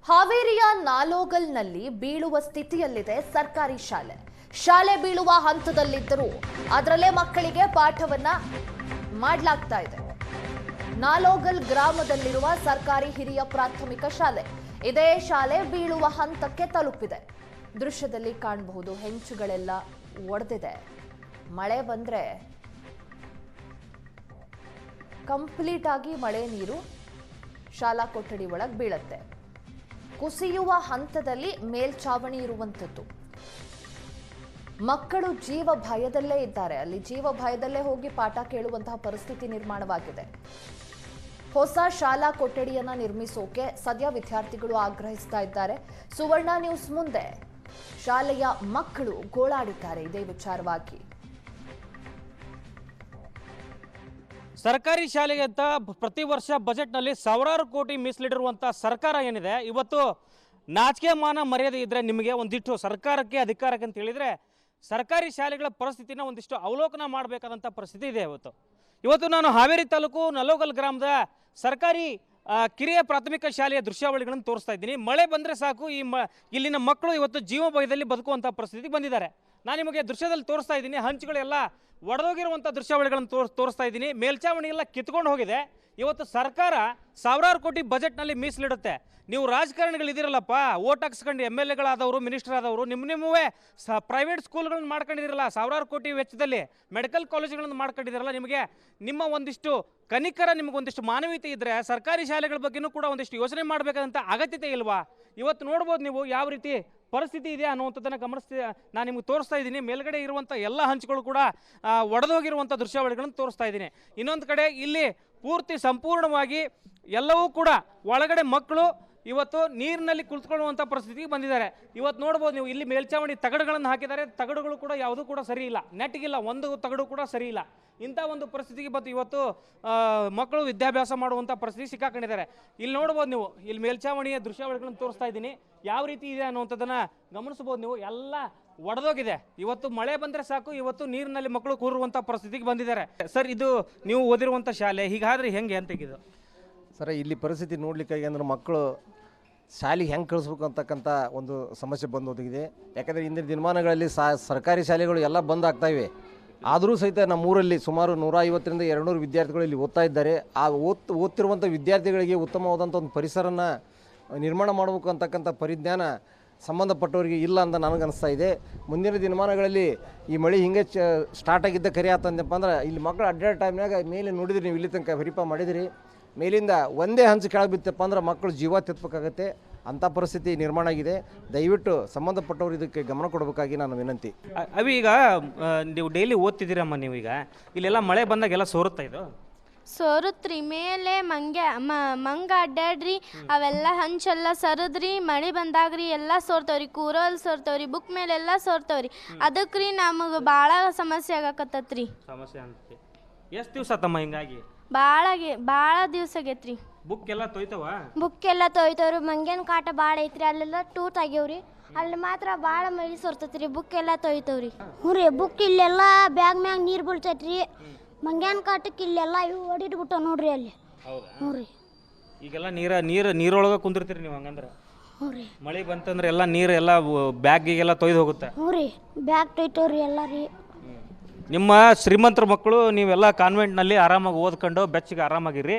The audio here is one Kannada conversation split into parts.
ಹಾವೇರಿಯ ನಾಲೋಗಲ್ನಲ್ಲಿ ಬೀಳುವ ಸ್ಥಿತಿಯಲ್ಲಿದೆ ಸರ್ಕಾರಿ ಶಾಲೆ. ಶಾಲೆ ಬೀಳುವ ಹಂತದಲ್ಲಿದ್ದರೂ ಅದರಲ್ಲೇ ಮಕ್ಕಳಿಗೆ ಪಾಠವನ್ನ ಮಾಡಲಾಗ್ತಾ ಇದೆ. ನಾಲೋಗಲ್ ಗ್ರಾಮದಲ್ಲಿರುವ ಸರ್ಕಾರಿ ಹಿರಿಯ ಪ್ರಾಥಮಿಕ ಶಾಲೆ. ಇದೇ ಶಾಲೆ ಬೀಳುವ ಹಂತಕ್ಕೆ ತಲುಪಿದೆ. ದೃಶ್ಯದಲ್ಲಿ ಕಾಣಬಹುದು, ಹೆಂಚುಗಳೆಲ್ಲ ಒಡೆದಿದೆ. ಮಳೆ ಬಂದ್ರೆ ಕಂಪ್ಲೀಟ್ ಆಗಿ ಮಳೆ ನೀರು ಶಾಲಾ ಕೊಠಡಿ ಒಳಗೆ ಬೀಳುತ್ತೆ. ಕುಸಿಯುವ ಹಂತದಲ್ಲಿ ಮೇಲ್ಛಾವಣಿ ಇರುವಂಥದ್ದು. ಮಕ್ಕಳು ಜೀವ ಭಯದಲ್ಲೇ ಇದ್ದಾರೆ. ಅಲ್ಲಿ ಜೀವ ಭಯದಲ್ಲೇ ಹೋಗಿ ಪಾಠ ಕೇಳುವಂತಹ ಪರಿಸ್ಥಿತಿ ನಿರ್ಮಾಣವಾಗಿದೆ. ಹೊಸ ಶಾಲಾ ಕೊಠಡಿಯನ್ನ ನಿರ್ಮಿಸೋಕೆ ಸದ್ಯ ವಿದ್ಯಾರ್ಥಿಗಳು ಆಗ್ರಹಿಸ್ತಾ ಇದ್ದಾರೆ. ಸುವರ್ಣ ನ್ಯೂಸ್ ಮುಂದೆ ಶಾಲೆಯ ಮಕ್ಕಳು ಗೋಳಾಡಿದ್ದಾರೆ ಇದೇ ವಿಚಾರವಾಗಿ. ಸರ್ಕಾರಿ ಶಾಲೆಗೆ ಅಂತ ಪ್ರತಿ ವರ್ಷ ಬಜೆಟ್ನಲ್ಲಿ ಸಾವಿರಾರು ಕೋಟಿ ಮೀಸಲಿಡಿರುವಂಥ ಸರ್ಕಾರ ಏನಿದೆ, ಇವತ್ತು ನಾಚಿಕೆ ಮಾನ ಮರ್ಯಾದೆ ಇದ್ದರೆ ನಿಮಗೆ ಒಂದಿಷ್ಟು ಸರ್ಕಾರಕ್ಕೆ ಅಧಿಕಾರಕ್ಕೆ ಅಂತ ಹೇಳಿದರೆ ಸರ್ಕಾರಿ ಶಾಲೆಗಳ ಪರಿಸ್ಥಿತಿನ ಒಂದಿಷ್ಟು ಅವಲೋಕನ ಮಾಡಬೇಕಾದಂಥ ಪರಿಸ್ಥಿತಿ ಇದೆ. ಇವತ್ತು ನಾನು ಹಾವೇರಿ ತಾಲೂಕು ನಾಲೋಗಲ್ ಗ್ರಾಮದ ಸರ್ಕಾರಿ ಕಿರಿಯ ಪ್ರಾಥಮಿಕ ಶಾಲೆಯ ದೃಶ್ಯಾವಳಿಗಳನ್ನು ತೋರಿಸ್ತಾ ಇದ್ದೀನಿ. ಮಳೆ ಬಂದರೆ ಸಾಕು ಇಲ್ಲಿನ ಮಕ್ಕಳು ಇವತ್ತು ಜೀವ ಭಯದಲ್ಲಿ ಬದುಕುವಂಥ ಪರಿಸ್ಥಿತಿ ಬಂದಿದ್ದಾರೆ. ನಾನು ನಿಮಗೆ ದೃಶ್ಯದಲ್ಲಿ ತೋರಿಸ್ತಾ ಇದ್ದೀನಿ. ಹಂಚುಗಳೆಲ್ಲ ಒಡೆದೋಗಿರುವಂಥ ದೃಶ್ಯಾವಳಿಗಳನ್ನು ತೋರಿಸ್ತಾ ಇದ್ದೀನಿ. ಮೇಲ್ಛಾವಣಿ ಎಲ್ಲ ಕಿತ್ಕೊಂಡು ಹೋಗಿದೆ. ಇವತ್ತು ಸರ್ಕಾರ ಸಾವಿರಾರು ಕೋಟಿ ಬಜೆಟ್ನಲ್ಲಿ ಮೀಸಲಿಡುತ್ತೆ. ನೀವು ರಾಜಕಾರಣಿಗಳಿದ್ದೀರಲ್ಲಪ್ಪ, ಓಟ್ ಹಾಕ್ಸ್ಕೊಂಡು MLAಗಳಾದವರು, ಮಿನಿಸ್ಟರ್ ಆದವರು, ನಿಮ್ಮವೇ ಪ್ರೈವೇಟ್ ಸ್ಕೂಲ್ಗಳನ್ನು ಮಾಡ್ಕೊಂಡಿದ್ದೀರಲ್ಲ, ಸಾವಿರಾರು ಕೋಟಿ ವೆಚ್ಚದಲ್ಲಿ ಮೆಡಿಕಲ್ ಕಾಲೇಜುಗಳನ್ನು ಮಾಡ್ಕೊಂಡಿದ್ದೀರಲ್ಲ, ನಿಮ್ಮ ಒಂದಿಷ್ಟು ಕನಿಕರ, ನಿಮಗೊಂದಿಷ್ಟು ಮಾನವೀಯತೆ ಇದ್ದರೆ ಸರ್ಕಾರಿ ಶಾಲೆಗಳ ಬಗ್ಗೆನೂ ಕೂಡ ಒಂದಿಷ್ಟು ಯೋಚನೆ ಮಾಡಬೇಕಾದಂಥ ಅಗತ್ಯತೆ ಇಲ್ವಾ? ಇವತ್ತು ನೋಡ್ಬೋದು ನೀವು ಯಾವ ರೀತಿ ಪರಿಸ್ಥಿತಿ ಇದೆ ಅನ್ನುವಂಥದ್ದನ್ನು ನಾನು ನಿಮಗೆ ತೋರಿಸ್ತಾ ಇದ್ದೀನಿ. ಮೇಲ್ಗಡೆ ಇರುವಂಥ ಎಲ್ಲ ಹಂಚುಗಳು ಕೂಡ ಒಡೆದೋಗಿರುವಂಥ ದೃಶ್ಯಾವಳಿಗಳನ್ನು ತೋರಿಸ್ತಾ ಇದ್ದೀನಿ. ಇನ್ನೊಂದು ಕಡೆ ಇಲ್ಲಿ ಪೂರ್ತಿ ಸಂಪೂರ್ಣವಾಗಿ ಎಲ್ಲವೂ ಕೂಡ ಒಳಗಡೆ ಮಕ್ಕಳು ಇವತ್ತು ನೀರಿನಲ್ಲಿ ಕುಳಿತುಕೊಳ್ಳುವಂಥ ಪರಿಸ್ಥಿತಿಗೆ ಬಂದಿದ್ದಾರೆ. ಇವತ್ತು ನೋಡ್ಬೋದು ನೀವು, ಇಲ್ಲಿ ಮೇಲ್ಛಾವಣಿ ತಗಡುಗಳನ್ನು ಹಾಕಿದ್ದಾರೆ. ತಗಡುಗಳು ಕೂಡ ಯಾವುದೂ ಕೂಡ ಸರಿ ಇಲ್ಲ, ನೆಟ್ಟಿಗಿಲ್ಲ, ಒಂದು ತಗಡು ಕೂಡ ಸರಿ ಇಲ್ಲ. ಇಂಥ ಒಂದು ಪರಿಸ್ಥಿತಿಗೆ ಇವತ್ತು ಮಕ್ಕಳು ವಿದ್ಯಾಭ್ಯಾಸ ಮಾಡುವಂಥ ಪರಿಸ್ಥಿತಿ ಸಿಕ್ಕಾಕೊಂಡಿದ್ದಾರೆ. ಇಲ್ಲಿ ನೋಡ್ಬೋದು ನೀವು, ಇಲ್ಲಿ ಮೇಲ್ಛಾವಣಿಯ ದೃಶ್ಯಾವಳಿಗಳನ್ನು ತೋರಿಸ್ತಾ ಇದ್ದೀನಿ. ಯಾವ ರೀತಿ ಇದೆ ಅನ್ನುವಂಥದ್ದನ್ನು ಗಮನಿಸ್ಬೋದು ನೀವು. ಎಲ್ಲ ಒಡೆದೋಗಿದೆ. ಇವತ್ತು ಮಳೆ ಬಂದರೆ ಸಾಕು, ಇವತ್ತು ನೀರಿನಲ್ಲಿ ಮಕ್ಕಳು ಕೂರುವಂಥ ಪರಿಸ್ಥಿತಿಗೆ ಬಂದಿದ್ದಾರೆ. ಸರ್, ಇದು ನೀವು ಓದಿರುವಂಥ ಶಾಲೆ, ಹೀಗಾದರೆ ಹೆಂಗೆ ಅಂತಿದ್ದು? ಸರ್, ಇಲ್ಲಿ ಪರಿಸ್ಥಿತಿ ನೋಡ್ಲಿಕ್ಕಾಗಿ ಅಂದ್ರೆ ಮಕ್ಕಳು ಶಾಲೆಗೆ ಹೆಂಗೆ ಕಳಿಸ್ಬೇಕು ಅಂತಕ್ಕಂಥ ಒಂದು ಸಮಸ್ಯೆ ಬಂದು ಒದಗಿದೆ. ಯಾಕಂದರೆ ಇಂದಿನ ದಿನಮಾನಗಳಲ್ಲಿ ಸರ್ಕಾರಿ ಶಾಲೆಗಳು ಎಲ್ಲ ಬಂದ್ ಆಗ್ತಾಯಿವೆ. ಆದರೂ ಸಹಿತ ನಮ್ಮೂರಲ್ಲಿ ಸುಮಾರು 150ರಿಂದ 200 ವಿದ್ಯಾರ್ಥಿಗಳು ಇಲ್ಲಿ ಓದ್ತಾ ಇದ್ದಾರೆ. ಆ ಓದ್ತಿರುವಂಥ ವಿದ್ಯಾರ್ಥಿಗಳಿಗೆ ಉತ್ತಮವಾದಂಥ ಒಂದು ಪರಿಸರನ ನಿರ್ಮಾಣ ಮಾಡಬೇಕು ಅಂತಕ್ಕಂಥ ಪರಿಜ್ಞಾನ ಸಂಬಂಧಪಟ್ಟವರಿಗೆ ಇಲ್ಲ ಅಂತ ನನಗೆ ಅನಿಸ್ತಾ ಇದೆ. ಮುಂದಿನ ದಿನಮಾನಗಳಲ್ಲಿ ಈ ಮಳೆ ಹಿಂಗೆ ಸ್ಟಾರ್ಟ್ ಆಗಿದ್ದ ಕರೆ ಆತಂದಪ್ಪ ಅಂದ್ರೆ ಇಲ್ಲಿ ಮಕ್ಕಳು ಅಡ್ಡಾಡೋ ಟೈಮ್ನಾಗ ಮೇಲೆ ನೋಡಿದ್ರಿ, ನೀವು ಇಲ್ಲಿ ತನಕ ವೆರಿಫ ಮಾಡಿದಿರಿ, ಮೇಲಿಂದ ಒಂದೇ ಹಂಚು ಕೆಳಗೆ ಬಿತ್ತಪ್ಪ ಅಂದ್ರೆ ಮಕ್ಕಳು ಜೀವ ತೆತ್ತಬೇಕಾಗತ್ತೆ. ಅಂಥ ಪರಿಸ್ಥಿತಿ ನಿರ್ಮಾಣ ಆಗಿದೆ. ದಯವಿಟ್ಟು ಸಂಬಂಧಪಟ್ಟವರು ಇದಕ್ಕೆ ಗಮನ ಕೊಡಬೇಕಾಗಿ ನಾನು ವಿನಂತಿ. ಈಗ ನೀವು ಡೈಲಿ ಓದ್ತಿದ್ದೀರಮ್ಮ, ನೀವೀಗ ಇಲ್ಲೆಲ್ಲ ಮಳೆ ಬಂದಾಗೆಲ್ಲ ಸೋರುತ್ತಾ? ಇದು ಸೋರುತ್ರಿ, ಮೇಲೆ ಮಂಗ ಅಡ್ಡಾಡ್ರಿ, ಅವೆಲ್ಲ ಹಂಚೆಲ್ಲ ಸರದ್ರಿ, ಮಳೆ ಬಂದಾಗ್ರಿ ಎಲ್ಲ ಸೋರ್ತವ್ರಿ, ಕೂರಲ್ಲಿ ಸೋರ್ತವ್ರಿ, ಬುಕ್ ಮೇಲೆಲ್ಲ ಸೋರ್ತವ್ರಿ. ಅದಕ್ಕೆ ರೀ ನಮಗೆ ಭಾಳ ಸಮಸ್ಯೆ ಆಗಕತ್ತತ್ರಿ. ಸಮಸ್ಯೆ ಅಂತ ಎಷ್ಟು ದಿವಸ ತಮ್ಮ ಹಿಂಗಾಗಿ? ಭಾಳ ದಿವಸ ಆಗೈತ್ರಿ. ಬುಕ್ ಎಲ್ಲ ತೊಯ್ತವ? ಬುಕ್ ಎಲ್ಲ ತೊಯ್ತವ್ರಿ. ಮಂಗೇನ ಕಾಟ ಭಾಳ ಐತ್ರಿ. ಅಲ್ಲೆಲ್ಲ ಟೂತ್ ಆಗ್ಯಾವ್ರಿ. ಅಲ್ಲಿ ಮಾತ್ರ ಭಾಳ ಮಳಿ ಸೋರ್ತೈತ್ರಿ. ಬುಕ್ ಎಲ್ಲ ತೊಯ್ತವ್ರಿ. ಹ್ಞೂ ರೀ, ಬುಕ್ ಇಲ್ಲೆಲ್ಲ ಬ್ಯಾಗ್ ಮ್ಯಾಗ ನೀರು ಬೀಳ್ತೈತ್ರಿ. ಮಂಗ್ಯಾನ ಕಾಟಕ್ಕೆ ಇಲ್ಲೆಲ್ಲ ಇವು ಹೊಡಿಟ್ಬಿಟ್ಟ ನೋಡ್ರಿ ಅಲ್ಲಿ. ಹ್ಞೂ ರೀ, ಈಗೆಲ್ಲ ನೀರೊಳಗೆ ಕುಂದಿರ್ತೀರಿ ನೀವು ಹಂಗಂದ್ರೆ? ಹ್ಞೂ ರೀ, ಮಳೆ ಬಂತಂದ್ರೆ ಎಲ್ಲ ನೀರು ಎಲ್ಲ ಬ್ಯಾಗಿಗೆಲ್ಲ ತೊಯ್ದು ಹೋಗುತ್ತೆ. ಹ್ಞೂ ರೀ, ಬ್ಯಾಗ್ ತೊಯ್ತವ್ರಿ ಎಲ್ಲ ರೀ. ನಿಮ್ಮ ಶ್ರೀಮಂತರ ಮಕ್ಕಳು ನೀವೆಲ್ಲ ಕಾನ್ವೆಂಟ್ನಲ್ಲಿ ಆರಾಮಾಗಿ ಓದ್ಕೊಂಡು ಬೆಚ್ಚಗೆ ಆರಾಮಾಗಿರಿ.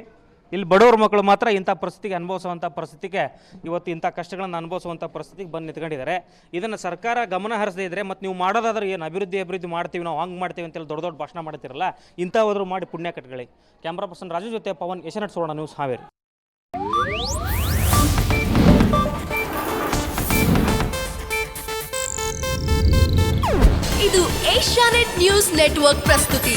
ಇಲ್ಲಿ ಬಡವ್ರ ಮಕ್ಕಳು ಮಾತ್ರ ಇಂಥ ಪರಿಸ್ಥಿತಿಗೆ ಅನುಭವಿಸುವಂಥ ಪರಿಸ್ಥಿತಿಗೆ, ಇವತ್ತು ಇಂಥ ಕಷ್ಟಗಳನ್ನು ಅನುಭವಿಸುವಂಥ ಪರಿಸ್ಥಿತಿಗೆ ಬಂದು ನಿಂತ್ಕೊಂಡಿದ್ದಾರೆ. ಇದನ್ನು ಸರ್ಕಾರ ಗಮನ ಹರಿಸದೇ ಇದ್ದರೆ, ಮತ್ತು ನೀವು ಮಾಡೋದಾದ್ರೆ ಏನು ಅಭಿವೃದ್ಧಿ ಮಾಡ್ತೀವಿ, ನಾವು ಹಂಗೆ ಮಾಡ್ತೀವಿ ಅಂತೇಳಿ ದೊಡ್ಡ ದೊಡ್ಡ ಭಾಷಣ ಮಾಡ್ತಿರಲ್ಲ, ಇಂಥವಾದ್ರು ಮಾಡಿ ಪುಣ್ಯ ಕಟ್ಕೊಳ್ಳಿ. ಕ್ಯಾಮ್ರಾ ಪರ್ಸನ್ ರಾಜು ಜೊತೆ ಪವನ್, ಏಷ್ಯಾನೆಟ್ ಸುವರ್ಣ ನ್ಯೂಸ್, ಹಾವೇರಿ. ಇದು ಏಷ್ಯಾನೆಟ್ ನ್ಯೂಸ್ ನೆಟ್ವರ್ಕ್ ಪ್ರಸ್ತುತಿ.